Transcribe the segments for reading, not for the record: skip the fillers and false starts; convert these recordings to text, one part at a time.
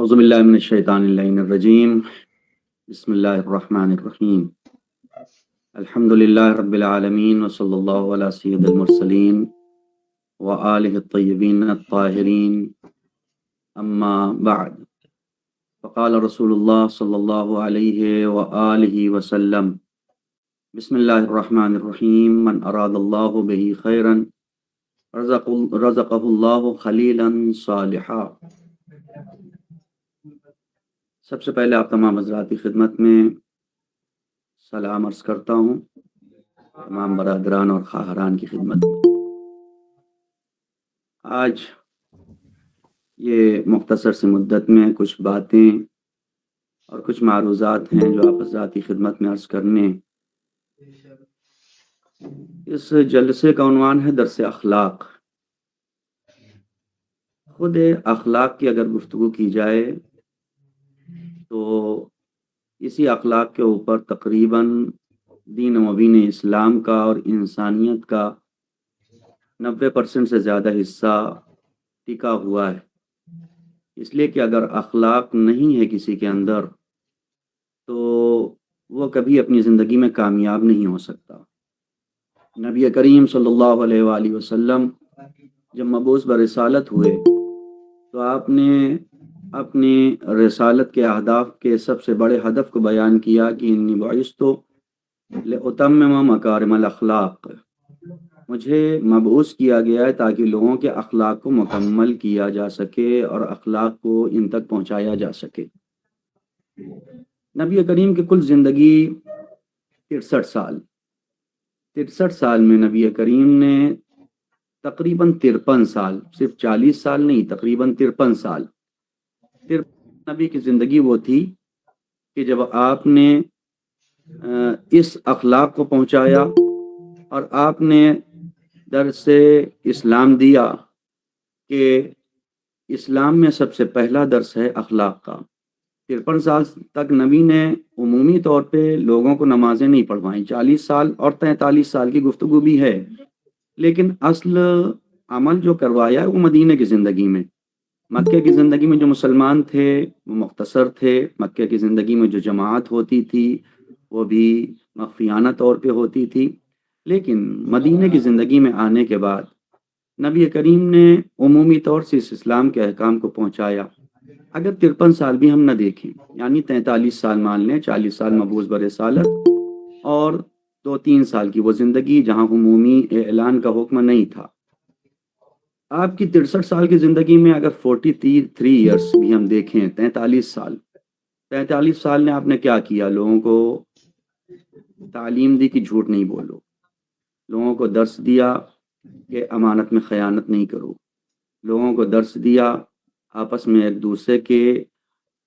औज़ुबिल्लाहि मिनश्शैतानिर्रजीम। बिस्मिल्लाहिर्रहमानिर्रहीम। अल्हम्दुलिल्लाहि रब्बिल आलमीन व सल्लल्लाहु अला सय्यिदिल मुरसलीन व आलिहि अत्तय्यबीन अत्ताहिरीन। अम्मा बअद। फ़क़ाल रसूलुल्लाह सल्लल्लाहु अलैहि व आलिहि वसल्लम बिस्मिल्लाहिर्रहमानिर्रहीम। मन अरादल्लाहु बिही खैरन रज़क़हुल्लाहु खलीलन सालिहा। सबसे पहले आप तमाम हज़रात की खिदमत में सलाम अर्ज़ करता हूँ, तमाम बरादरान और ख़ाहरान की खिदमत में। आज ये मुख्तसर सी मुद्दत में कुछ बातें और कुछ मारूज़ात हैं जो आप हज़रात की खिदमत में अर्ज़ करने। इस जलसे का उन्वान है दर्स अखलाक। खुद अखलाक की अगर गुफ्तगू की जाए तो इसी अखलाक के ऊपर तकरीबन दीन मुबीन इस्लाम का और इंसानियत का 90% से ज़्यादा हिस्सा टिका हुआ है। इसलिए कि अगर अखलाक नहीं है किसी के अंदर तो वो कभी अपनी ज़िंदगी में कामयाब नहीं हो सकता। नबी करीम सल्लल्लाहु अलैहि वसल्लम जब मबूस बरिसालत हुए तो आपने अपनी रिसालत के अहदाफ के सबसे बड़े हदफ को बयान किया कि इन्नी बुइस्तु लिउतम्मिम मकारिमल अखलाक। मुझे मबऊस किया गया है ताकि लोगों के अखलाक को मुकम्मल किया जा सके और अखलाक को इन तक पहुँचाया जा सके। नबी करीम की कुल ज़िंदगी 63 साल में नबी करीम ने तकरीबन 53 साल, सिर्फ 40 साल नहीं, तकरीबन 53 साल, 53 नबी की ज़िंदगी वो थी कि जब आपने इस अखलाक को पहुँचाया और आपने दर्से इस्लाम दिया कि इस्लाम में सबसे पहला दर्स है अखलाक का। 53 साल तक नबी ने उमूमी तौर पे लोगों को नमाजें नहीं पढ़वाईं। 40 साल और 43 साल की गुफ्तगू भी है, लेकिन असल अमल जो करवाया है वो मदीने की ज़िंदगी में। मक्के की ज़िंदगी में जो मुसलमान थे वो मुख्तसर थे। मक्के की ज़िंदगी में जो जमात होती थी वो भी मख्फियाना तौर पे होती थी। लेकिन मदीने की ज़िंदगी में आने के बाद नबी करीम ने उमूमी तौर से इस इस्लाम के अहकाम को पहुँचाया। अगर 53 साल भी हम न देखें, यानी 43 साल मान लें, 40 साल मबूस बरिसालत और 2-3 साल की वो ज़िंदगी जहाँ उमूमी ऐलान का हुक्म नहीं था। आपकी 63 साल की ज़िंदगी में अगर 43 ईयर्स भी हम देखें, 43 साल ने आपने क्या किया? लोगों को तालीम दी कि झूठ नहीं बोलो, लोगों को दर्स दिया कि अमानत में ख़यानत नहीं करो, लोगों को दर्स दिया आपस में एक दूसरे के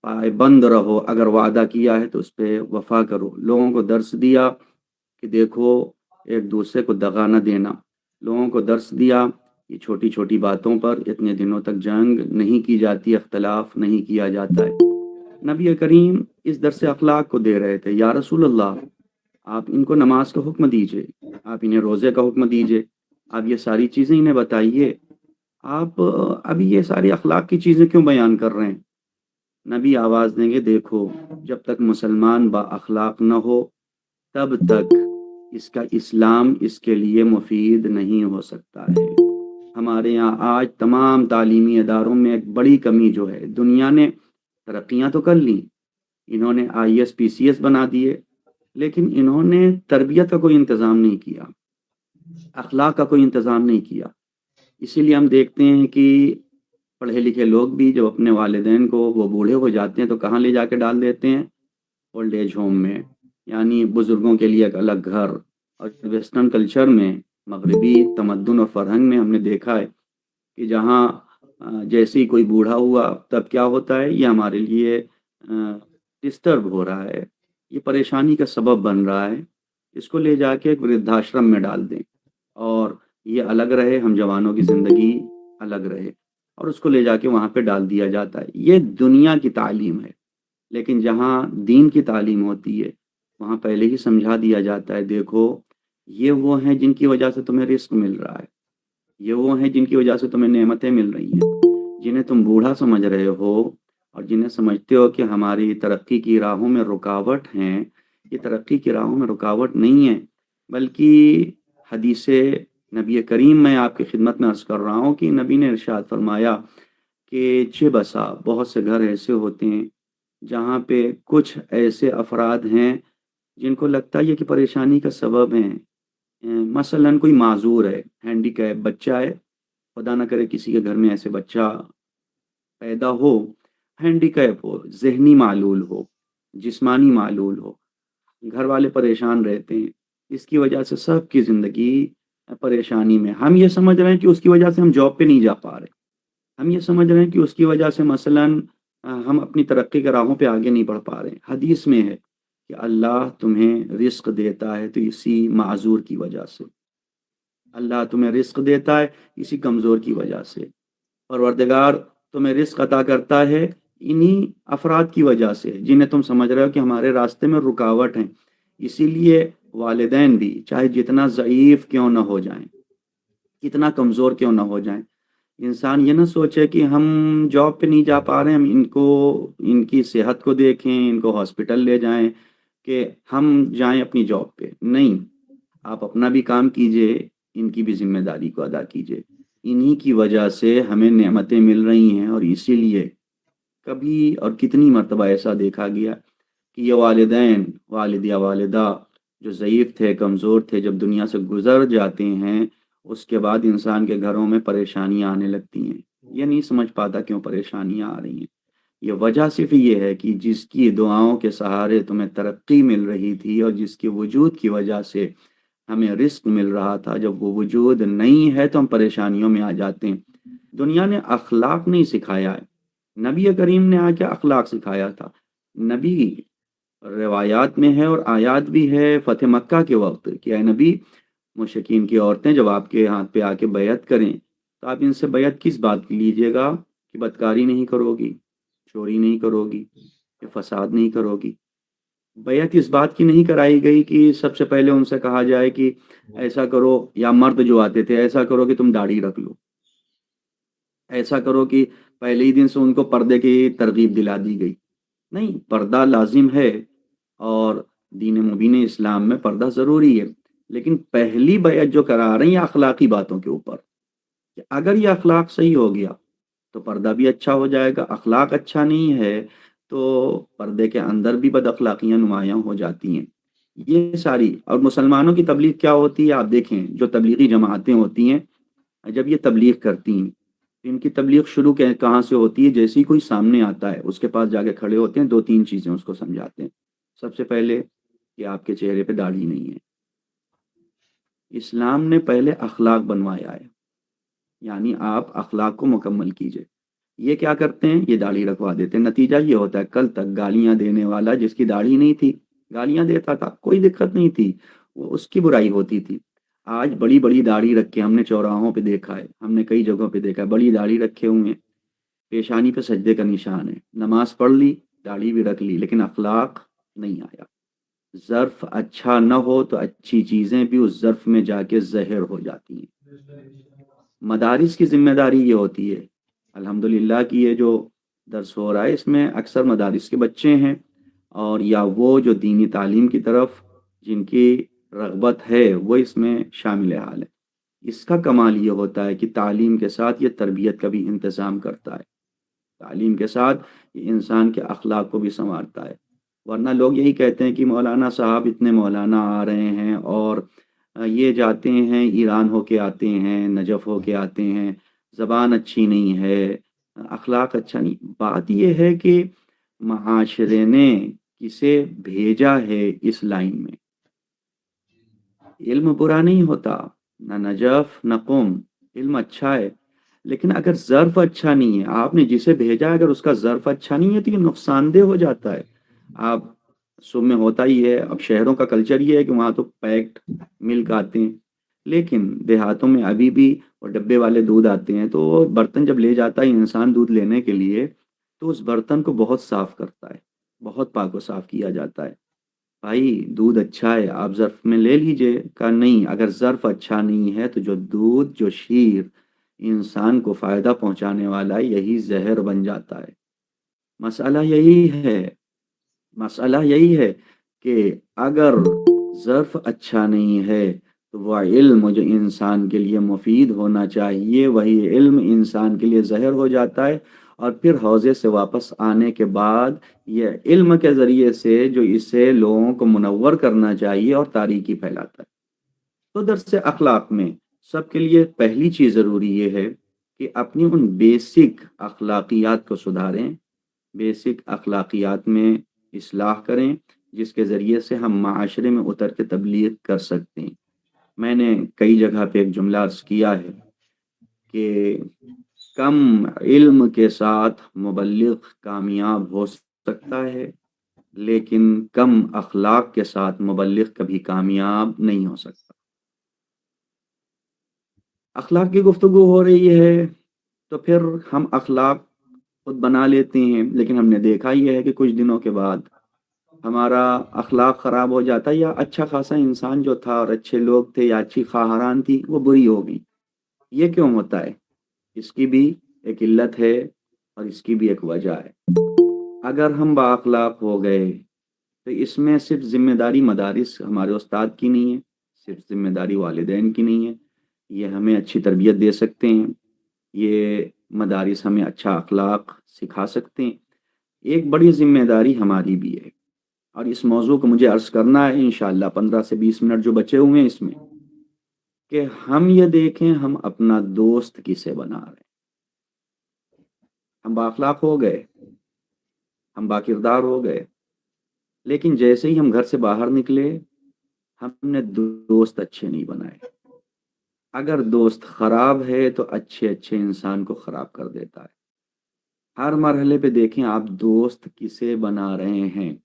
पायबंद रहो, अगर वादा किया है तो उस पर वफा करो। लोगों को दर्स दिया कि देखो एक दूसरे को दगा न देना। लोगों को दर्स दिया कि छोटी छोटी बातों पर इतने दिनों तक जंग नहीं की जाती, अख्तलाफ नहीं किया जाता है। नबी करीम इस दर्स अखलाक को दे रहे थे। या रसूल अल्लाह, आप इनको नमाज का हुक्म दीजिए, आप इन्हें रोज़े का हुक्म दीजिए, आप ये सारी चीज़ें इन्हें बताइए। आप अभी ये सारी अखलाक की चीज़ें क्यों बयान कर रहे हैं? नबी आवाज़ देंगे, देखो जब तक मुसलमान बा अखलाक न हो तब तक इसका इस्लाम इसके लिए मुफीद नहीं हो सकता है। हमारे यहाँ आज तमाम तालीमी इदारों में एक बड़ी कमी जो है, दुनिया ने तरक्कियाँ तो कर ली, इन्होंने IAS PCS बना दिए, लेकिन इन्होंने तरबियत का कोई इंतज़ाम नहीं किया, अखलाक का कोई इंतज़ाम नहीं किया। इसीलिए हम देखते हैं कि पढ़े लिखे लोग भी जब अपने वालिदैन को, वो बूढ़े हो जाते हैं तो कहाँ ले जाके डाल देते हैं? ओल्ड एज होम में, यानी बुज़ुर्गों के लिए एक अलग घर। और वेस्टर्न कल्चर में, मगरबी तमद्दुन और फ़रहंग में हमने देखा है कि जहाँ जैसे ही कोई बूढ़ा हुआ तब क्या होता है, ये हमारे लिए डिस्टर्ब हो रहा है, ये परेशानी का सबब बन रहा है, इसको ले जाके एक वृद्धाश्रम में डाल दें और ये अलग रहे, हम जवानों की ज़िंदगी अलग रहे, और उसको ले जाके वहाँ पे डाल दिया जाता है। ये दुनिया की तालीम है। लेकिन जहाँ दीन की तालीम होती है वहाँ पहले ही समझा दिया जाता है, देखो ये वो हैं जिनकी वजह से तुम्हें रिस्क मिल रहा है, ये वो हैं जिनकी वजह से तुम्हें नेमतें मिल रही हैं। जिन्हें तुम बूढ़ा समझ रहे हो और जिन्हें समझते हो कि हमारी तरक्की की राहों में रुकावट हैं, ये तरक्की की राहों में रुकावट नहीं है, बल्कि हदीस नबी करीम मैं आपकी खिदमत में अर्ज़ कर रहा हूँ कि नबी ने इरशाद फरमाया कि चे बसा बहुत से घर ऐसे होते हैं जहाँ पे कुछ ऐसे अफराद हैं जिनको लगता है ये कि परेशानी का सबब हैं। मसलन कोई माजूर है, हैंडीकैप बच्चा है, खुदा ना करे किसी के घर में ऐसे बच्चा पैदा हो, हैंडीकैप हो, ज़हनी मालूल हो, जिस्मानी मालूल हो, घर वाले परेशान रहते हैं, इसकी वजह से सबकी ज़िंदगी परेशानी में। हम ये समझ रहे हैं कि उसकी वजह से हम जॉब पे नहीं जा पा रहे, हम ये समझ रहे हैं कि उसकी वजह से मसलन हम अपनी तरक्की के राहों पे आगे नहीं बढ़ पा रहे हैं। हदीस में है कि अल्लाह तुम्हें रिज़्क देता है तो इसी माज़ूर की वजह से, अल्लाह तुम्हें रिज़्क देता है इसी कमज़ोर की वजह से। परवरदिगार तुम्हें रिज़्क अता करता है इन्हीं अफराद की वजह से जिन्हें तुम समझ रहे हो कि हमारे रास्ते में रुकावट हैं। इसीलिए वालिदैन भी चाहे जितना ज़ईफ़ क्यों ना हो जाएं, कितना कमज़ोर क्यों ना हो जाएं, इंसान ये ना सोचे कि हम जॉब पे नहीं जा पा रहे हैं, हम इनको इनकी सेहत को देखें, इनको हॉस्पिटल ले जाएं कि हम जाएं अपनी जॉब पे। नहीं, आप अपना भी काम कीजिए, इनकी भी ज़िम्मेदारी को अदा कीजिए। इन्हीं की वजह से हमें नेमतें मिल रही हैं और इसीलिए कभी और कितनी मर्तबा ऐसा देखा गया कि ये वालिदैन, वालिद या वालिदा जो ज़ईफ़ थे, कमज़ोर थे, जब दुनिया से गुज़र जाते हैं, उसके बाद इंसान के घरों में परेशानियाँ आने लगती हैं। ये नहीं समझ पाता क्यों परेशानियाँ आ रही हैं। ये वजह सिर्फ़ ये है कि जिसकी दुआओं के सहारे तुम्हें तरक्की मिल रही थी और जिसके वजूद की वजह से हमें रिज़्क मिल रहा था, जब वो वजूद नहीं है तो हम परेशानियों में आ जाते हैं। दुनिया ने अखलाक नहीं सिखाया है, नबी करीम ने आके अखलाक सिखाया था। नबी रिवायात में है और आयात भी है फ़तेह मक्का के वक़्त कि ऐ नबी, मुशरिकीन की औरतें जब आपके हाथ पे आके बैयत करें तो आप इनसे बैयत किस बात की लीजिएगा कि बदकारी नहीं करोगी, चोरी नहीं करोगी, या फसाद नहीं करोगी। बैयत इस बात की नहीं कराई गई कि सबसे पहले उनसे कहा जाए कि ऐसा करो, या मर्द जो आते थे ऐसा करो कि तुम दाढ़ी रख लो, ऐसा करो कि पहले ही दिन से उनको पर्दे की तरगीब दिला दी गई। नहीं, पर्दा लाजिम है और दीन मुबीन इस्लाम में पर्दा ज़रूरी है, लेकिन पहली बैयत जो करा रहे हैं ये अखलाकी बातों के ऊपर कि अगर ये अखलाक सही हो गया तो पर्दा भी अच्छा हो जाएगा, अखलाक अच्छा नहीं है तो पर्दे के अंदर भी बद अखलाकियाँ नुमायाँ हो जाती हैं। ये सारी और मुसलमानों की तबलीग क्या होती है आप देखें, जो तबलीगी जमातें होती हैं जब ये तबलीग करती हैं, इनकी तबलीग शुरू कहाँ से होती है, जैसे ही कोई सामने आता है उसके पास जाके खड़े होते हैं, दो तीन चीज़ें उसको समझाते हैं। सबसे पहले कि आपके चेहरे पे दाढ़ी नहीं है, इस्लाम ने पहले अखलाक बनवाया है, यानी आप अखलाक को मुकम्मल कीजिए। ये क्या करते हैं, ये दाढ़ी रखवा देते हैं। नतीजा ये होता है कल तक गालियाँ देने वाला जिसकी दाढ़ी नहीं थी, गालियाँ देता था, कोई दिक्कत नहीं थी, वो उसकी बुराई होती थी। आज बड़ी बड़ी दाढ़ी रख के हमने चौराहों पे देखा है, हमने कई जगहों पे देखा है, बड़ी दाढ़ी रखे हुए हैं, पेशानी पे सजदे का निशान है, नमाज पढ़ ली, दाढ़ी भी रख ली, लेकिन अखलाक नहीं आया। ज़र्फ अच्छा न हो तो अच्छी चीज़ें भी उस ज़र्फ में जाके ज़हर हो जाती हैं। मदारिस की ज़िम्मेदारी ये होती है, अल्हम्दुलिल्लाह कि ये जो दर्स हो रहा है इसमें अक्सर मदारिस के बच्चे हैं और या वो जो दीनी तालीम की तरफ जिनकी रग़बत है वो इसमें शामिल हाल है। इसका कमाल ये होता है कि तालीम के साथ ये तरबियत का भी इंतज़ाम करता है, तालीम के साथ ये इंसान के अखलाक को भी संवारता है। वरना लोग यही कहते हैं कि मौलाना साहब इतने मौलाना आ रहे हैं और ये जाते हैं ईरान होके आते हैं, नजफ़ होके आते हैं, ज़बान अच्छी नहीं है, अखलाक अच्छा नहीं। बात ये है कि माशरे ने किसे भेजा है इस लाइन में। इल्म बुरा नहीं होता, ना नजफ़ ना कुम, इल्म अच्छा है, लेकिन अगर ज़र्फ़ अच्छा नहीं है, आपने जिसे भेजा है अगर उसका ज़र्फ़ अच्छा नहीं है तो ये नुकसानदेह हो जाता है। आप सुबह में होता ही है, अब शहरों का कल्चर ये है कि वहाँ तो पैक्ड मिल्क आते हैं, लेकिन देहातों में अभी भी वो डब्बे वाले दूध आते हैं, तो वो बर्तन जब ले जाता है इंसान दूध लेने के लिए, तो उस बर्तन को बहुत साफ़ करता है, बहुत पाक व साफ़ किया जाता है। भाई दूध अच्छा है आप ज़र्फ़ में ले लीजिए, कहा नहीं, अगर ज़र्फ़ अच्छा नहीं है तो जो दूध जो शीर इंसान को फ़ायदा पहुँचाने वाला है यही ज़हर बन जाता है। मसला यही है कि अगर ज़र्फ़ अच्छा नहीं है तो वह इल्म जो इंसान के लिए मुफीद होना चाहिए वही इल्म इंसान के लिए ज़हर हो जाता है, और फिर हौज़े से वापस आने के बाद ये इल्म के ज़रिए से जो इसे लोगों को मुनव्वर करना चाहिए और तारीकी फैलाता है। तो दरस अखलाक में सबके लिए पहली चीज़ ज़रूरी ये है कि अपनी उन बेसिक अखलाकियात को सुधारें, बेसिक अखलाकियात में इस्लाह करें, जिसके ज़रिए से हम माशरे में उतर के तबलीग कर सकते हैं। मैंने कई जगह पे एक जुमला अर्ज़ किया है कि कम इल्म के साथ मुबल्लिग कामयाब हो सकता है, लेकिन कम अखलाक के साथ मुबल्लिग कभी कामयाब नहीं हो सकता। अखलाक की गुफ्तगू हो रही है तो फिर हम अखलाक खुद बना लेते हैं, लेकिन हमने देखा ही है कि कुछ दिनों के बाद हमारा अखलाक ख़राब हो जाता है, या अच्छा खासा इंसान जो था और अच्छे लोग थे या अच्छी ख़ाहरान थी वो बुरी हो गई। ये क्यों होता है? इसकी भी एक इल्लत है और इसकी भी एक वजह है। अगर हम बाअखलाक हो गए तो इसमें सिर्फ ज़िम्मेदारी मदारिस हमारे उस्ताद की नहीं है, सिर्फ ज़िम्मेदारी वालिदैन की नहीं है। ये हमें अच्छी तरबियत दे सकते हैं, ये मदारिस हमें अच्छा अखलाक सिखा सकते हैं। एक बड़ी ज़िम्मेदारी हमारी भी है, और इस मौजू को मुझे अर्ज़ करना है इंशाअल्लाह 15 से 20 मिनट जो बचे हुए हैं इसमें, कि हम ये देखें हम अपना दोस्त किसे बना रहे हैं। हम बाअखलाक हो गए, हम बाकिरदार हो गए, लेकिन जैसे ही हम घर से बाहर निकले हमने दोस्त अच्छे नहीं बनाए। अगर दोस्त ख़राब है तो अच्छे अच्छे इंसान को ख़राब कर देता है। हर मरहले पे देखें आप दोस्त किसे बना रहे हैं।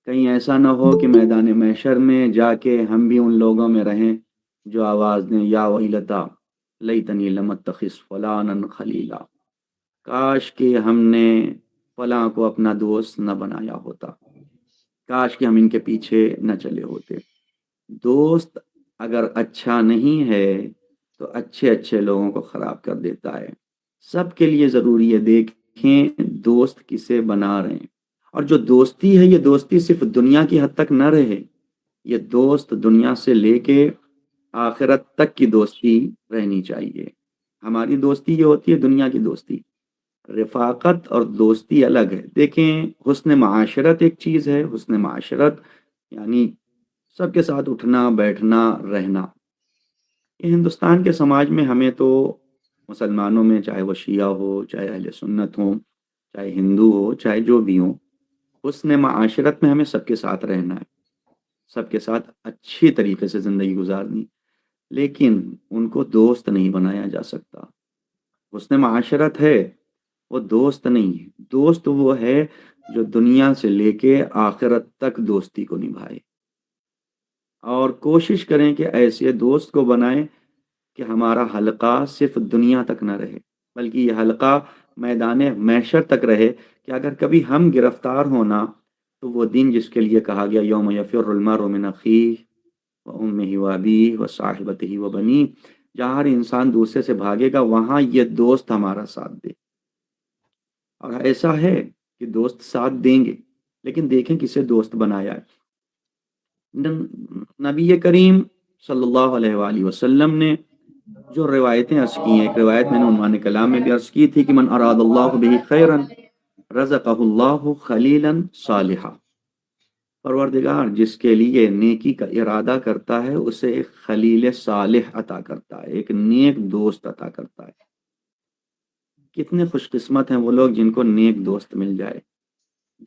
कहीं ऐसा ना हो कि मैदान महशर में जाके हम भी उन लोगों में रहें जो आवाज़ दें, या वहीलता लैतनी लम अत्तखिज़ फलानन खलीला, काश कि हमने फलां को अपना दोस्त न बनाया होता, काश कि हम इनके पीछे न चले होते। दोस्त अगर अच्छा नहीं है तो अच्छे अच्छे लोगों को ख़राब कर देता है। सबके लिए ज़रूरी है देखें दोस्त किसे बना रहे हैं, और जो दोस्ती है ये दोस्ती सिर्फ दुनिया की हद तक न रहे, ये दोस्त दुनिया से लेके आखिरत तक की दोस्ती रहनी चाहिए। हमारी दोस्ती ये होती है दुनिया की दोस्ती, रफ़ाक़त और दोस्ती अलग है। देखें हुस्न माशरत एक चीज़ है, हुस्न माशरत यानी सबके साथ उठना बैठना रहना। ये हिंदुस्तान के समाज में हमें तो मुसलमानों में चाहे वो शिया हो, चाहे अहले सुन्नत हो, चाहे हिंदू हो, चाहे जो भी हो, हुस्न माशरत में हमें सबके साथ रहना है, सबके साथ अच्छी तरीके से ज़िंदगी गुजारनी, लेकिन उनको दोस्त नहीं बनाया जा सकता। हुस्न माशरत है, वो दोस्त नहीं है। दोस्त वो है जो दुनिया से लेके आखिरत तक दोस्ती को निभाए, और कोशिश करें कि ऐसे दोस्त को बनाएं कि हमारा हलका सिर्फ दुनिया तक न रहे, बल्कि ये हलका मैदान महशर तक रहे, कि अगर कभी हम गिरफ्तार होना तो वो दिन जिसके लिए कहा गया यौम यफ़िर्रुल मर्उ मिन अख़ीह व उम्मिही व अबीही व साहिबतिही व बनीह, जहाँ हर इंसान दूसरे से भागेगा वहाँ ये दोस्त हमारा साथ दे। और ऐसा है कि दोस्त साथ देंगे, लेकिन देखें किसे दोस्त बनाया है। नबी करीम सल्लल्लाहु अलैहि वसल्लम ने जो रिवायतें अर्ज़ की हैं, एक रिवायत मैंने उन्वान कलाम में भी अर्ज़ की थी कि मन अरादल्लाहु बिही खैरन रज़क़हुल्लाहु खलीलन सालिहा, परवरदिगार जिसके लिए नेकी का इरादा करता है उसे एक खलील सालिह अता करता है, एक नेक दोस्त अता करता है। कितने खुशकिस्मत हैं वो लोग जिनको नेक दोस्त मिल जाए,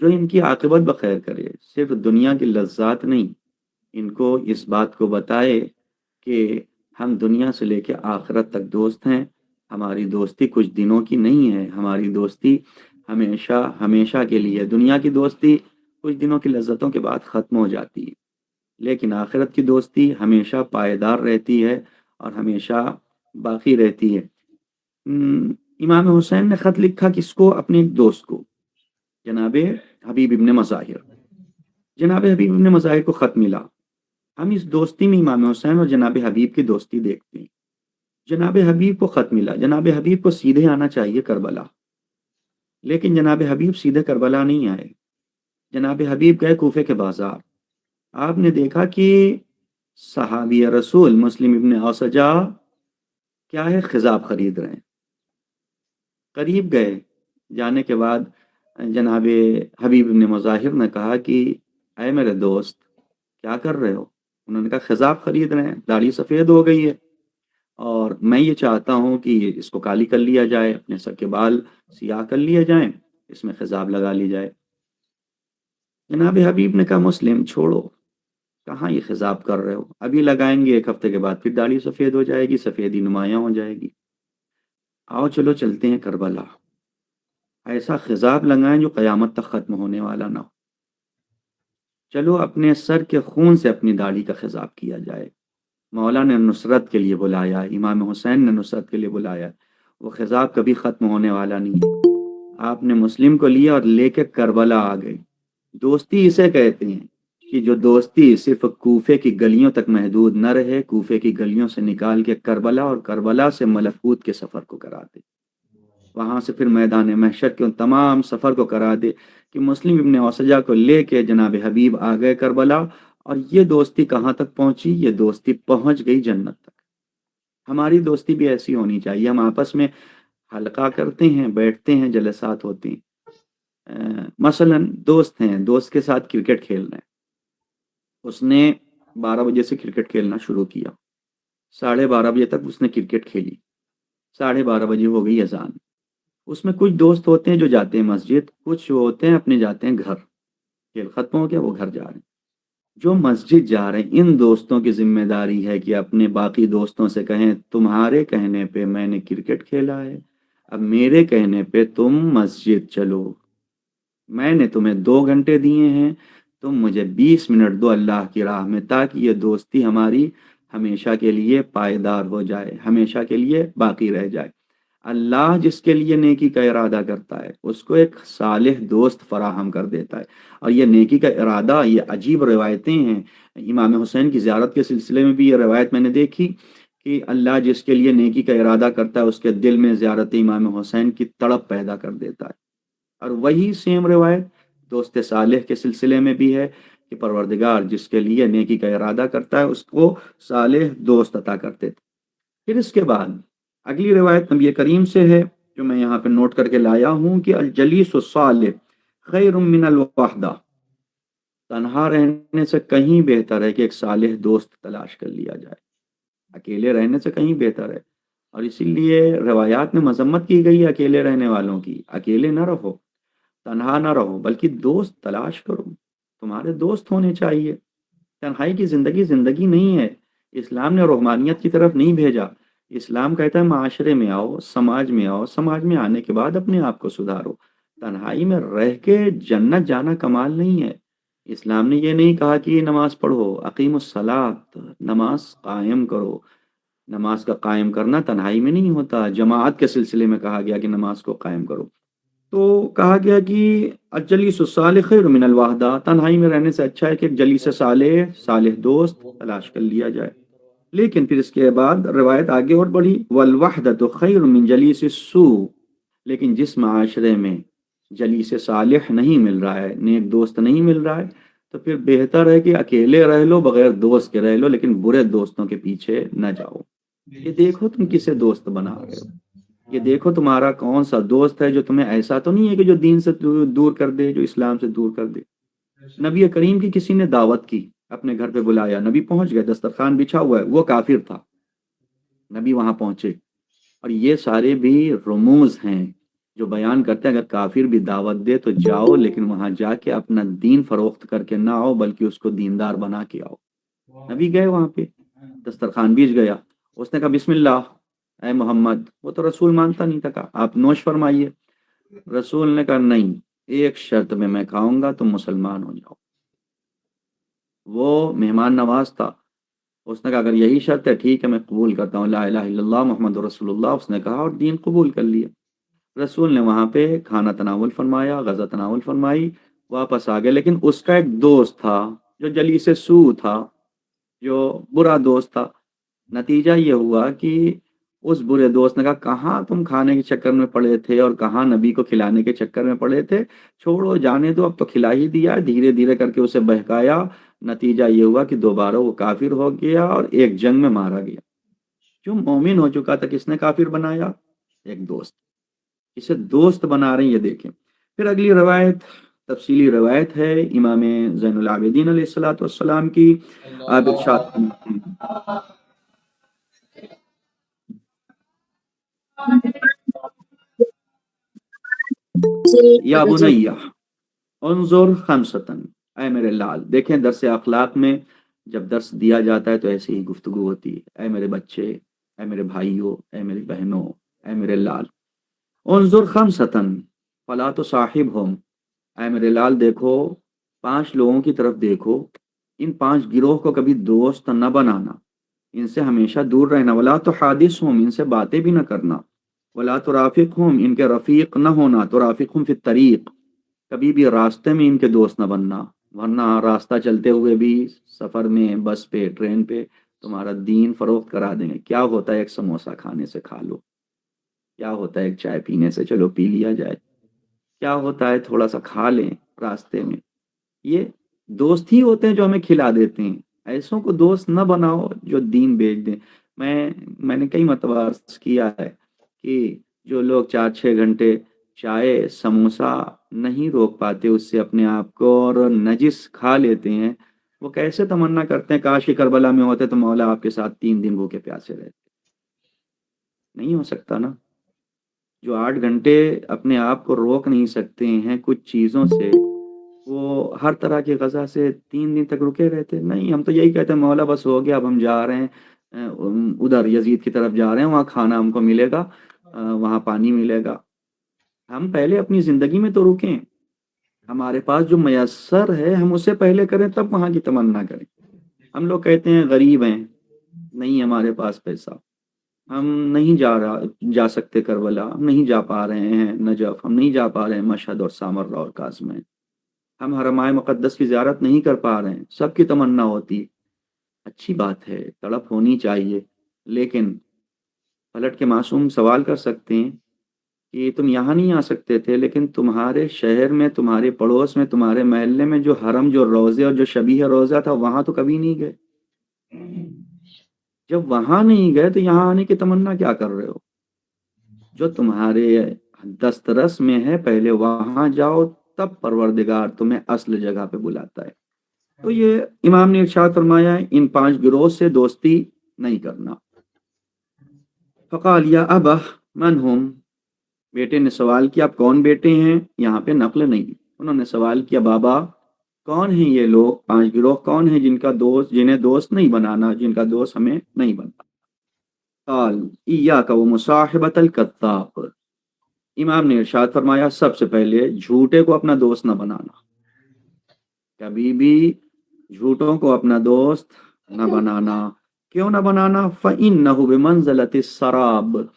जो इनकी आक़िबत बखैर करे, सिर्फ दुनिया की लज्जात नहीं, इनको इस बात को बताए कि हम दुनिया से लेकर आखिरत तक दोस्त हैं। हमारी दोस्ती कुछ दिनों की नहीं है, हमारी दोस्ती हमेशा हमेशा के लिए। दुनिया की दोस्ती कुछ दिनों की लज्जतों के बाद ख़त्म हो जाती है, लेकिन आखिरत की दोस्ती हमेशा पायदार रहती है और हमेशा बाकी रहती है। इमाम हुसैन ने ख़त लिखा किसको? अपने एक दोस्त को, जनाबे हबीब इब्न मज़ाहिर। जनाब हबीब इब्न मज़ाहिर को ख़त मिला। हम इस दोस्ती में इमाम हुसैन और जनाब हबीब की दोस्ती देखते हैं। जनाब हबीब को ख़त मिला, जनाब हबीब को सीधे आना चाहिए करबला, लेकिन जनाब हबीब सीधे करबला नहीं आए। जनाब हबीब गए कूफे के बाजार। आपने देखा कि सहाबी रसूल मुस्लिम इब्न औसजा क्या है, खिजाब खरीद रहे हैं। करीब गए, जाने के बाद जनाब हबीब इब्न मुज़ाहिर ने कहा कि अय मेरे दोस्त, क्या कर रहे हो? उन्होंने कहा खिजाब खरीद रहे हैं, दाढ़ी सफ़ेद हो गई है और मैं ये चाहता हूँ कि इसको काली कर लिया जाए, अपने सर के बाल सियाह कर लिए जाएं, इसमें खिजाब लगा ली जाए। जनाब हबीब ने कहा मुस्लिम छोड़ो, कहाँ ये खिजाब कर रहे हो, अभी लगाएंगे, एक हफ्ते के बाद फिर दाढ़ी सफ़ेद हो जाएगी, सफ़ेदी नुमायाँ हो जाएगी। आओ चलो चलते हैं करबला, ऐसा खिजाब लगाएं जो क़यामत तक ख़त्म होने वाला ना हो। चलो अपने सर के खून से अपनी दाढ़ी का खिजाब किया जाए। मौला ने नुसरत के लिए बुलाया, इमाम हुसैन ने नुसरत के लिए बुलाया। वो खिजाब कभी ख़त्म होने वाला नहीं है। आपने मुस्लिम को लिया और लेके करबला आ गए। दोस्ती इसे कहते हैं कि जो दोस्ती सिर्फ कूफे की गलियों तक महदूद न रहे, कूफे की गलियों से निकाल के करबला और करबला से मलकूत के सफ़र को करा दे, वहां से फिर मैदान महशर के उन तमाम सफ़र को करा दे कि मुस्लिम इब्ने औसजा को लेके जनाब हबीब आ गए करबला। और ये दोस्ती कहाँ तक पहुंची? ये दोस्ती पहुंच गई जन्नत तक। हमारी दोस्ती भी ऐसी होनी चाहिए। हम आपस में हल्का करते हैं, बैठते हैं, जलसात होते हैं। मसलन दोस्त हैं, दोस्त के साथ क्रिकेट खेल रहे हैं, उसने 12 बजे से क्रिकेट खेलना शुरू किया, 12:30 बजे तक उसने क्रिकेट खेली, 12:30 बजे हो गई अजान। उसमें कुछ दोस्त होते हैं जो जाते हैं मस्जिद, कुछ वो होते हैं अपने जाते हैं घर, खेल खत्म हो गया वो घर जा रहे हैं। जो मस्जिद जा रहे हैं, इन दोस्तों की जिम्मेदारी है कि अपने बाकी दोस्तों से कहें तुम्हारे कहने पे मैंने क्रिकेट खेला है, अब मेरे कहने पे तुम मस्जिद चलो। मैंने तुम्हें 2 घंटे दिए हैं, तुम मुझे 20 मिनट दो अल्लाह की राह में, ताकि ये दोस्ती हमारी हमेशा के लिए पायदार हो जाए, हमेशा के लिए बाकी रह जाए। अल्लाह जिसके लिए नेकी का इरादा करता है उसको एक सालेह दोस्त फराहम कर देता है। और ये नेकी का इरादा, ये अजीब रिवायतें हैं। इमाम हुसैन की ज़ियारत के सिलसिले में भी ये रिवायत मैंने देखी कि अल्लाह जिसके लिए नेकी का इरादा करता है उसके दिल में ज़ियारत इमाम हुसैन की तड़प पैदा कर देता है। और वही सेम रिवायत दोस्त सालेह के सिलसिले में भी है कि परवरदिगार जिसके लिए नेकी का इरादा करता है उसको सालेह दोस्त अता करते थे। फिर इसके बाद अगली रिवायत नबी करीम से है, जो मैं यहाँ पे नोट करके लाया हूँ कि अल जलीस सालिह खैरुम मिनल वहदा, तन्हा रहने से कहीं बेहतर है कि एक सालेह दोस्त तलाश कर लिया जाए। अकेले रहने से कहीं बेहतर है। और इसीलिए रवायात में मजम्मत की गई है अकेले रहने वालों की। अकेले ना रहो, तन्हा ना रहो, बल्कि दोस्त तलाश करो। तुम्हारे दोस्त होने चाहिए। तन्हाई की ज़िंदगी ज़िंदगी नहीं है। इस्लाम ने रूहानियत की तरफ नहीं भेजा। इस्लाम कहता है माशरे में आओ, समाज में आओ, समाज में आने के बाद अपने आप को सुधारो। तन्हाई में रह के जन्नत जाना कमाल नहीं है। इस्लाम ने ये नहीं कहा कि नमाज पढ़ो, अकीमुस सलात, नमाज कायम करो। नमाज का कायम करना तन्हाई में नहीं होता। जमात के सिलसिले में कहा गया कि नमाज को कायम करो। तो कहा गया कि अजलीस सालिह खैर मिनल वाहदा, तन्हाई में रहने से अच्छा है कि एक जलीस सालेह सालेह दोस्त तलाश कर लिया जाए। लेकिन फिर इसके बाद रिवायत आगे और बढ़ी, वल वहदतु खैर मिन जलीस सू, लेकिन जिस माशरे में जलीस सालिह नहीं मिल रहा है, नेक दोस्त नहीं मिल रहा है, तो फिर बेहतर है कि अकेले रह लो, बगैर दोस्त के रह लो, लेकिन बुरे दोस्तों के पीछे न जाओ। ये देखो तुम किसे दोस्त बना रहे हो, ये देखो तुम्हारा कौन सा दोस्त है जो तुम्हें, ऐसा तो नहीं है कि जो दीन से दूर कर दे, जो इस्लाम से दूर कर दे। नबी करीम की किसी ने दावत की, अपने घर पे बुलाया, नबी पहुंच गए, दस्तरखान बिछा हुआ है, वो काफिर था, नबी वहां पहुंचे। और ये सारे भी रमूज हैं जो बयान करते हैं अगर काफिर भी दावत दे तो जाओ, लेकिन वहां जाके अपना दीन फरोख्त करके ना आओ, बल्कि उसको दीनदार बना के आओ। नबी गए वहां पे, दस्तरखान बीच गया, उसने कहा बिस्मिल्लाह ए मोहम्मद। वो तो रसूल मानता नहीं था, कहा आप नोश फरमाइए। रसूल ने कहा नहीं, एक शर्त में मैं खाऊंगा, तुम मुसलमान हो जाओ। वो मेहमान नवाज था। उसने कहा अगर यही शर्त है ठीक है, मैं कबूल करता हूँ ला इलाहा इल्लल्लाह मुहम्मद रसूलुल्लाह। उसने कहा और दीन कबूल कर लिया। रसूल ने वहाँ पे खाना तनावुल फरमाया, गज़ा तनावुल फरमाई, वापस आ गए। लेकिन उसका एक दोस्त था जो जलीसे सू था, जो बुरा दोस्त था। नतीजा ये हुआ कि उस बुरे दोस्त ने कहा, कहाँ तुम खाने के चक्कर में पड़े थे और कहाँ नबी को खिलाने के चक्कर में पड़े थे, छोड़ो जाने दो, अब तो खिला ही दिया। धीरे धीरे करके उसे बहकाया। नतीजा ये हुआ कि दोबारा वो काफिर हो गया और एक जंग में मारा गया। जो मोमिन हो चुका था, किसने काफिर बनाया? एक दोस्त। इसे दोस्त बना रहे हैं, ये देखें। फिर अगली रवायत, तफसीली रवायत है इमाम ज़ैनुल आबिदीन अलैहिस्सलातु वस्सलाम की। आप इरशाद फरमाते हैं, या बुनैया उन्जुर खमसतन, ऐ मेरे लाल। देखें दरस अखलाक में जब दर्स दिया जाता है तो ऐसी ही गुफ्तगू होती है। ऐ मेरे बच्चे, ऐ मेरे भाइयों, ऐ मेरी बहनों, ऐ मेरे लाल। उन्जुर खमसतन फला तो साहिब हम, ऐ मेरे लाल देखो, 5 लोगों की तरफ देखो। इन 5 गिरोह को कभी दोस्त न बनाना, इनसे हमेशा दूर रहना। वला तो हादिस हम, इनसे बातें भी न करना। वला तो राफिक हम, इनके रफीक न होना। तो राफिक हम फिर तरीक, कभी भी रास्ते में इनके दोस्त न बनना, वरना रास्ता चलते हुए भी, सफ़र में, बस पे, ट्रेन पे तुम्हारा दीन फरोख्त करा देंगे। क्या होता है एक समोसा खाने से खा लो, क्या होता है एक चाय पीने से चलो पी लिया जाए, क्या होता है थोड़ा सा खा लें रास्ते में। ये दोस्त ही होते हैं जो हमें खिला देते हैं। ऐसों को दोस्त न बनाओ जो दीन बेच दें। मैंने कई मरतबा अर्ज़ किया है कि जो लोग 4-6 घंटे चाय समोसा नहीं रोक पाते उससे अपने आप को, और नजिस खा लेते हैं, वो कैसे तमन्ना करते हैं काश कि करबला में होते तो मौला आपके साथ 3 दिन भूखे प्यासे रहते। नहीं हो सकता ना। जो 8 घंटे अपने आप को रोक नहीं सकते हैं कुछ चीज़ों से, वो हर तरह की गज़ा से 3 दिन तक रुके रहते। नहीं, हम तो यही कहते हैं मौला बस हो गया, अब हम जा रहे हैं, उधर यजीद की तरफ जा रहे हैं, वहाँ खाना हमको मिलेगा, वहाँ पानी मिलेगा। हम पहले अपनी ज़िंदगी में तो रुकें, हमारे पास जो मयस्सर है हम उसे पहले करें, तब वहाँ की तमन्ना करें। हम लोग कहते हैं गरीब हैं, नहीं हमारे पास पैसा, हम नहीं जा सकते करबला, हम नहीं जा पा रहे हैं नजफ, हम नहीं जा पा रहे हैं मशहद और सामर्रा और काज़मैन, हम हरमाए मुक़द्दस की ज़ियारत नहीं कर पा रहे हैं। सबकी तमन्ना होती है, अच्छी बात है, तड़प होनी चाहिए। लेकिन पलट के मासूम सवाल कर सकते हैं कि तुम यहाँ नहीं आ सकते थे, लेकिन तुम्हारे शहर में, तुम्हारे पड़ोस में, तुम्हारे मोहल्ले में जो हरम, जो रोज़े और जो शबीह रोज़ा था, वहाँ तो कभी नहीं गए। जब वहाँ नहीं गए तो यहाँ आने की तमन्ना क्या कर रहे हो? जो तुम्हारे दस्तरस में है पहले वहाँ जाओ, तब परवरदिगार तुम्हें असल जगह पे बुलाता है। तो ये इमाम ने इरशाद फरमाया है, इन 5 गिरोह से दोस्ती नहीं करना। फ़क़ाल या अबा मन हुम, बेटे ने सवाल किया, आप कौन बेटे हैं? यहाँ पे नक़ल नहीं। उन्होंने सवाल किया, बाबा कौन है ये लोग 5 गिरोह, कौन है जिनका दोस्त, जिन्हें दोस्त नहीं बनाना, जिनका दोस्त हमें नहीं बनना? क़ाल इय्याका व मुसाहिबतल कज़्ज़ाब, इमाम ने इरशाद फरमाया, सबसे पहले झूठे को अपना दोस्त न बनाना। कभी भी झूठों को अपना दोस्त न बनाना। क्यों न बनाना? फ़इन्नहु बिमंज़िलति शराब,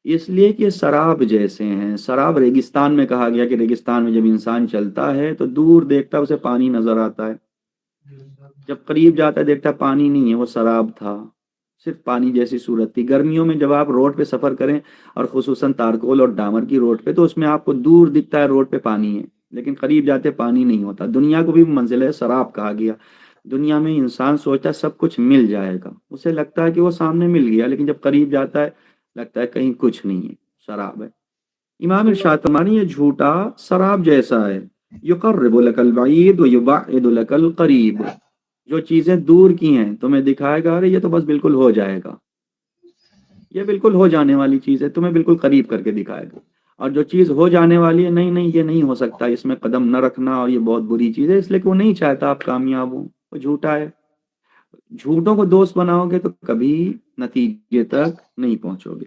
इसलिए कि शराब जैसे हैं। शराब रेगिस्तान में कहा गया कि रेगिस्तान में जब इंसान चलता है तो दूर देखता है उसे पानी नजर आता है, जब करीब जाता है देखता है पानी नहीं है, वो शराब था, सिर्फ पानी जैसी सूरत थी। गर्मियों में जब आप रोड पे सफ़र करें, और खुसूसन तारकोल और डामर की रोड पे, तो उसमें आपको दूर दिखता है रोड पे पानी है, लेकिन करीब जाते पानी नहीं होता। दुनिया को भी मंजिल शराब कहा गया। दुनिया में इंसान सोचता है सब कुछ मिल जाएगा, उसे लगता है कि वो सामने मिल गया, लेकिन जब करीब जाता है लगता है कहीं कुछ नहीं है, शराब है। इमाम इरशाद फरमानी ये झूठा शराब जैसा है। युक़र्रिबु लकल बईद व युबअ्इदु लकल क़रीब, जो चीज़ें दूर की हैं तुम्हें दिखाएगा, अरे ये तो बस बिल्कुल हो जाएगा, ये बिल्कुल हो जाने वाली चीज़ है, तुम्हें बिल्कुल करीब करके दिखाएगा। और जो चीज़ हो जाने वाली है, नहीं नहीं ये नहीं हो सकता, इसमें कदम न रखना, और ये बहुत बुरी चीज़ है, इसलिए कि वो नहीं चाहता आप कामयाब हो, वो झूठा है। झूठों को दोस्त बनाओगे तो कभी नतीजे तक नहीं पहुंचोगे।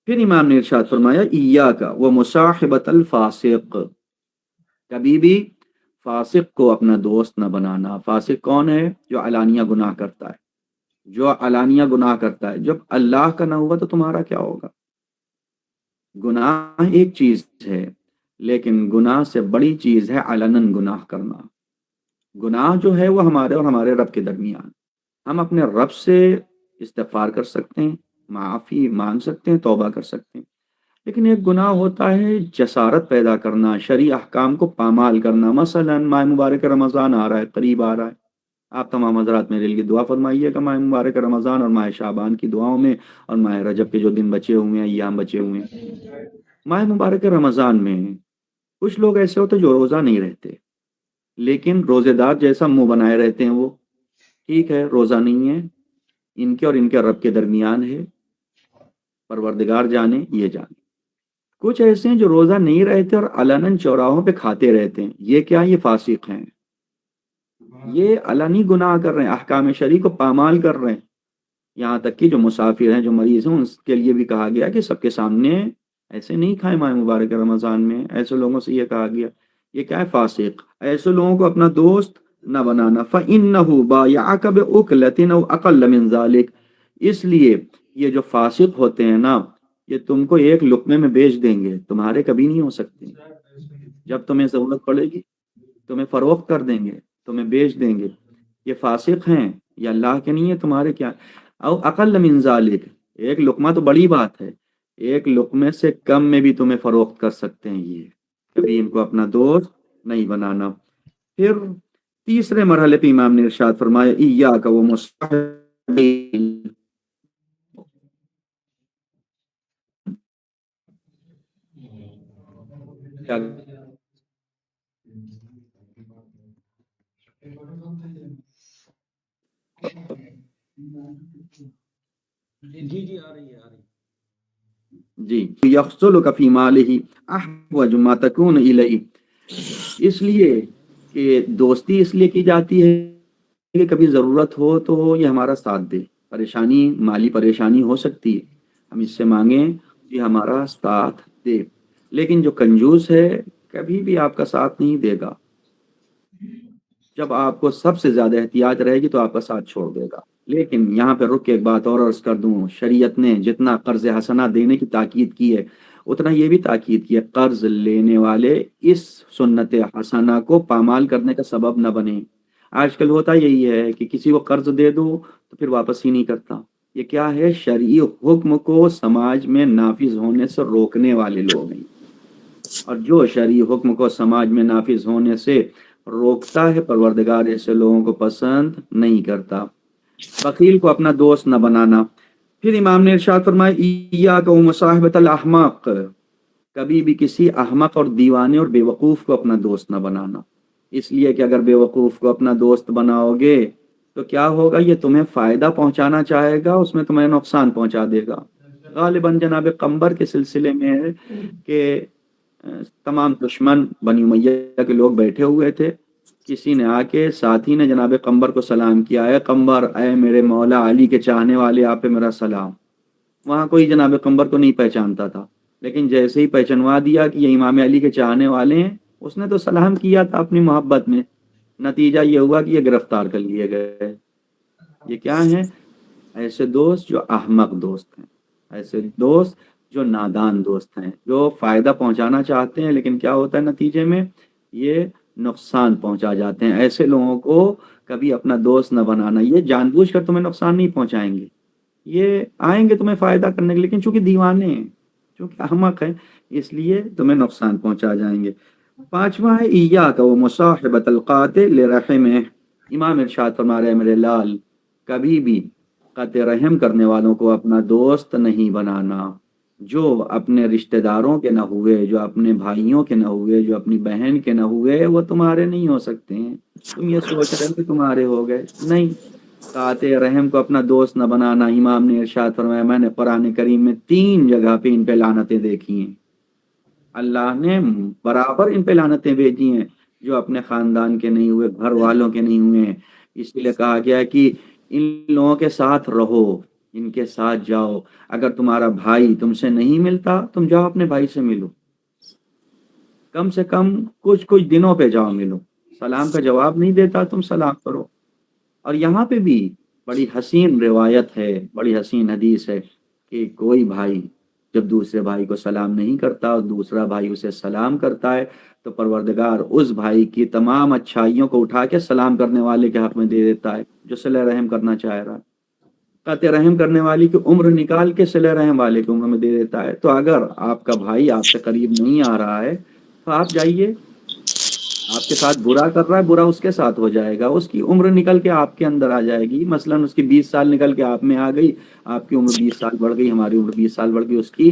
फिर इमाम ने इरशाद फरमाया, इय्याका व मुसाहिबतल फासिक, कभी भी फासिक को अपना दोस्त न बनाना। फासिक कौन है? जो अलानिया गुनाह करता है, जो अलानिया गुनाह करता है। जब अल्लाह का ना हुआ तो तुम्हारा क्या होगा? गुनाह एक चीज है, लेकिन गुनाह से बड़ी चीज है अलनन गुनाह करना। गुनाह जो है वो हमारे और हमारे रब के दरमियान, हम अपने रब से इस्तिग़फ़ार कर सकते हैं, माफ़ी मांग सकते हैं, तौबा कर सकते हैं। लेकिन एक गुनाह होता है जसारत पैदा करना, शरई अहकाम को पामाल करना। मसलन माह मुबारक रमज़ान आ रहा है, करीब आ रहा है। आप तमाम हज़रात मेरे लिए दुआ फरमाइएगा माह मुबारक रमज़ान और माह शाबान की दुआओं में, और माह रजब के जो दिन बचे हुए हैं, अय्याम बचे हुए हैं। माह मुबारक रमज़ान में कुछ लोग ऐसे होते हैं जो रोज़ा नहीं रहते, लेकिन रोज़ेदार जैसा मुंह बनाए रहते हैं। वो ठीक है, रोज़ा नहीं है, इनके और इनके रब के दरमियान है, परवरदिगार जाने, ये जाने। कुछ ऐसे हैं जो रोज़ा नहीं रहते और अलनन चौराहों पे खाते रहते हैं। ये क्या, ये फासिक हैं, ये अलनी गुनाह कर रहे हैं, अहकाम शरी को पामाल कर रहे हैं। यहाँ तक कि जो मुसाफिर हैं, जो मरीज हैं, उसके लिए भी कहा गया कि सबके सामने ऐसे नहीं खाएं माह मुबारक रमज़ान में। ऐसे लोगों से ये कहा गया, ये क्या है, फासिक। ऐसे लोगों को अपना दोस्त न बनाना। फ़इन्नहु बायअक बिउकलतिन औ अक़ल्ल मिन ज़ालिक। इसलिए ये जो फासिक होते हैं ना, ये तुमको एक लुक़मे में बेच देंगे, तुम्हारे कभी नहीं हो सकते। जब तुम्हें ज़रूरत पड़ेगी तुम्हें फ़रोख्त कर देंगे, तुम्हें बेच देंगे। ये फासिक हैं, ये अल्लाह के नहीं है, तुम्हारे क्या। औ अक़ल्ल मिन ज़ालिक, एक लुक़मा तो बड़ी बात है, एक लुक़मे से कम में भी तुम्हें फ़रोख्त कर सकते हैं ये। कभी इनको अपना दोस्त नहीं बनाना। फिर तीसरे मरहले पे इमाम ने इरशाद फरमाया, इय्याका व मुस्ताहिल। क्या जी जी आ रही है, आ रही है। जी, यख्ज़ुलुका फ़ी मालिही अहवजु मा तकूनु इलैहि। इसलिए कि दोस्ती इसलिए की जाती है कि कभी ज़रूरत हो तो ये हमारा साथ दे। परेशानी, माली परेशानी हो सकती है, हम इससे मांगें कि हमारा साथ दे। लेकिन जो कंजूस है कभी भी आपका साथ नहीं देगा। जब आपको सबसे ज़्यादा एहतियाज रहेगी तो आपका साथ छोड़ देगा। लेकिन यहाँ पे रुक के एक बात और अर्ज़ कर दूँ, शरीयत ने जितना कर्ज़ हसना देने की ताकीद की है, उतना ये भी ताकीद की है, कर्ज़ लेने वाले इस सुन्नत हसना को पामाल करने का सबब न बने। आजकल होता यही है कि किसी को कर्ज़ दे दो तो फिर वापस ही नहीं करता। ये क्या है, शरई हुक्म को समाज में नाफिज होने से रोकने वाले लोग हैं। और जो शरई हुक्म को समाज में नाफिज होने से रोकता है, परवरदिगार ऐसे लोगों को पसंद नहीं करता। बकील को अपना दोस्त न बनाना। फिर इमाम ने इरशाद फरमाया, इय्याका व मुसाहिबतल अहमक। कभी भी किसी अहमक और दीवाने और बेवकूफ़ को अपना दोस्त न बनाना। इसलिए कि अगर बेवकूफ़ को अपना दोस्त बनाओगे तो क्या होगा, ये तुम्हें फ़ायदा पहुंचाना चाहेगा, उसमें तुम्हें नुकसान पहुंचा देगा। गालिबन जनाब कम्बर के सिलसिले में है कि तमाम दुश्मन बनी उमैया के लोग बैठे हुए थे। किसी ने आके, साथी ने जनाब कम्बर को सलाम किया, है कम्बर, ऐ मेरे मौला अली के चाहने वाले, आप पे मेरा सलाम। वहाँ कोई जनाब कम्बर को नहीं पहचानता था, लेकिन जैसे ही पहचानवा दिया कि ये इमाम अली के चाहने वाले हैं, उसने तो सलाम किया था अपनी मोहब्बत में। नतीजा ये हुआ कि ये गिरफ्तार कर लिए गए। ये क्या है, ऐसे दोस्त जो अहमक दोस्त हैं, ऐसे दोस्त जो नादान दोस्त हैं, जो फायदा पहुंचाना चाहते हैं लेकिन क्या होता है नतीजे में, ये नुकसान पहुंचा जाते हैं। ऐसे लोगों को कभी अपना दोस्त न बनाना। ये जानबूझकर तुम्हें नुकसान नहीं पहुंचाएंगे, ये आएंगे तुम्हें फायदा करने के लिए, लेकिन चूंकि दीवाने हैं, चूंकि अहमक हैं, इसलिए तुम्हें नुकसान पहुंचा जाएंगे। पांचवा है, इय्याका व मुसाहिबतल कातिल लिरहिमिह। इमाम इरशाद फरमा रहे हैं, मेरे लाल, कभी भी कत्ल रहम करने वालों को अपना दोस्त नहीं बनाना। जो अपने रिश्तेदारों के न हुए, जो अपने भाइयों के न हुए, जो अपनी बहन के न हुए, वो तुम्हारे नहीं हो सकते हैं। तुम ये सोच रहे हो कि तुम्हारे हो गए, नहीं। काते रहम को अपना दोस्त न बनाना। इमाम ने इरशाद फरमाया, मैंने कुरान करीम में 3 जगह पे इन पे लानतें देखी हैं। अल्लाह ने बराबर इन पे लानतें भेजी हैं, जो अपने खानदान के नहीं हुए, घर वालों के नहीं हुए हैं। इसलिए कहा गया है कि इन लोगों के साथ रहो, इनके साथ जाओ। अगर तुम्हारा भाई तुमसे नहीं मिलता, तुम जाओ अपने भाई से मिलो, कम से कम कुछ कुछ दिनों पे जाओ मिलो। सलाम का जवाब नहीं देता, तुम सलाम करो। और यहाँ पे भी बड़ी हसीन रिवायत है, बड़ी हसीन हदीस है कि कोई भाई जब दूसरे भाई को सलाम नहीं करता और दूसरा भाई उसे सलाम करता है, तो परवरदिगार उस भाई की तमाम अच्छाइयों को उठा के सलाम करने वाले के हक में दे देता है, जो सिला रहम करना चाह रहा है। قطع رحم کرنے والی کی عمر نکال کے صلہ رحم والے کی عمر میں دے دیتا ہے۔ تو اگر آپ کا بھائی آپ سے قریب نہیں آ رہا ہے تو آپ جائیے، آپ کے ساتھ برا کر رہا ہے، برا اس کے ساتھ ہو جائے گا، اس کی عمر نکل کے آپ کے اندر آ جائے گی، مثلا اس کی 20 سال نکل کے آپ میں آ گئی، آپ کی عمر 20 سال بڑھ گئی، ہماری عمر 20 سال بڑھ گئی، اس کی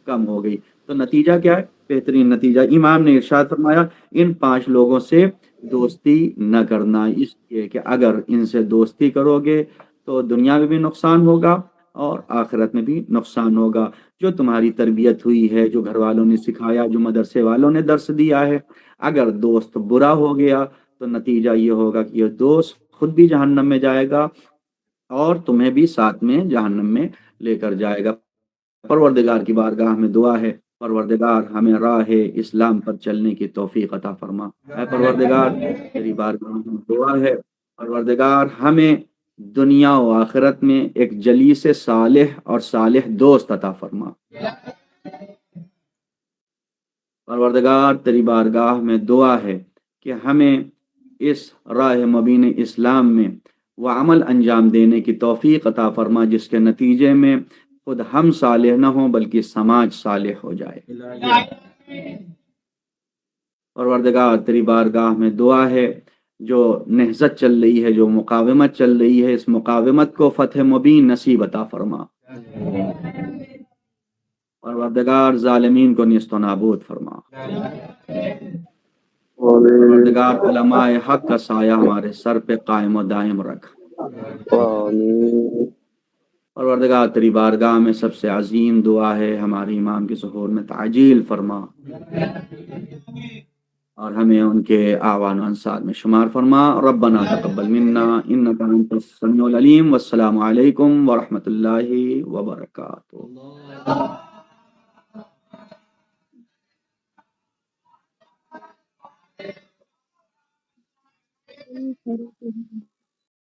کم ہو گئی، تو نتیجہ کیا ہے؟ بہترین نتیجہ امام نے ارشاد فرمایا ان 5 لوگوں سے دوستی نہ کرنا، اس لیے کہ اگر ان سے دوستی کرو گے تو دنیا میں بھی نقصان ہوگا اور آخرت میں بھی نقصان ہوگا۔ جو تمہاری تربیت ہوئی ہے، جو گھر والوں نے سکھایا، جو مدرسے والوں نے درس دیا ہے، اگر دوست برا ہو گیا تو نتیجہ یہ ہوگا کہ یہ دوست خود بھی جہنم میں جائے گا اور تمہیں بھی ساتھ میں جہنم میں لے کر جائے گا۔ پروردگار کی بارگاہ میں دعا ہے، پروردگار ہمیں راہ اسلام پر چلنے کی توفیق عطا فرما۔ اے پروردگار تیری بارگاہ میں دعا ہے، پروردگار ہمیں دنیا و آخرت میں ایک جلیس صالح اور صالح دوست عطا فرما۔ پروردگار تیری بارگاہ میں دعا ہے کہ ہمیں اس راہ مبین اسلام میں وہ عمل انجام دینے کی توفیق عطا فرما جس کے نتیجے میں خود ہم صالح نہ ہوں بلکہ سماج صالح ہو جائے۔ پروردگار تیری بارگاہ میں دعا ہے جو نہضت چل رہی ہے، جو مقاومت چل رہی ہے، اس مقاومت کو فتح مبین نصیب عطا فرما۔ پروردگار ظالمین کو نیست و نابود فرما۔ پروردگار علماء حق کا سایہ ہمارے سر پہ قائم و دائم رکھ۔ پروردگار تیری بارگاہ میں سب سے عظیم دعا ہے ہمارے امام کی ظہور میں تعجیل فرما اور ہمیں ان کے اعوان و انصار میں شمار فرما۔ ربنا تقبل منا انک انت السمیع العلیم، والسلام علیکم ورحمۃ اللہ وبرکاتہ۔ اللہ